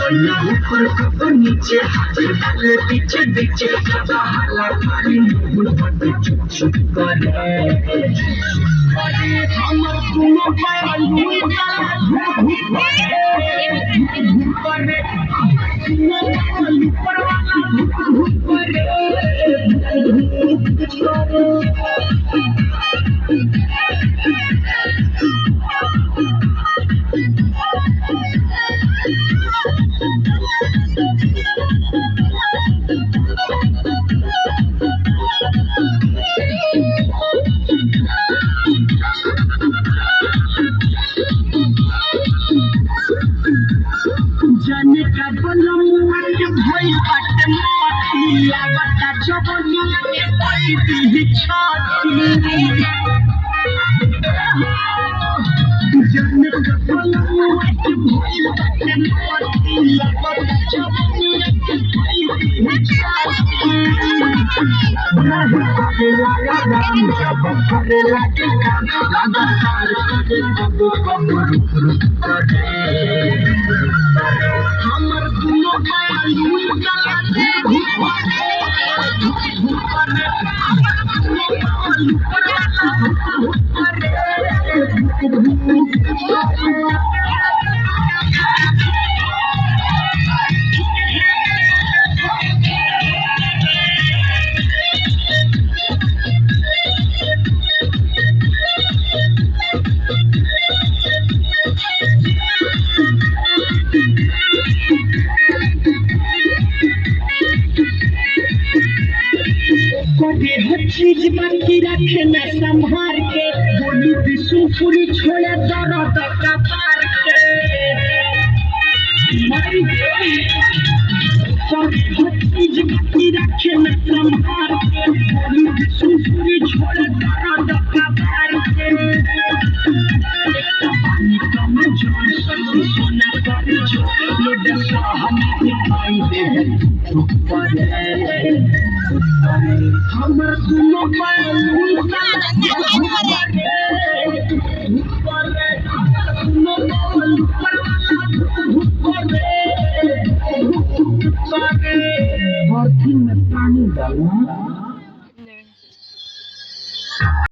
ऊपर नीचे हाथ पीछे पीछे हल्ला खाली चुप चुप करे हमर सुनो जाने का बलम भई बाटे माटी लागता जबनी में पई दी छाती जाने का बलम भई बाटे माटी लागता जबनी में पई दी छाती लगा राम जब करे लगे लगातार करे कब हमर दुनो बालू चलाते चीज बाकी रखे न संभार के बोली विष्णुपुरी छोड़े दर्द का पार के चीज बाकी रखे न संभार के बोली विष्णुपुरी छोड़े दर्द का पार के सोना कर जो हमें दिखाई दे हमर दुनो बालू में पानी डालना।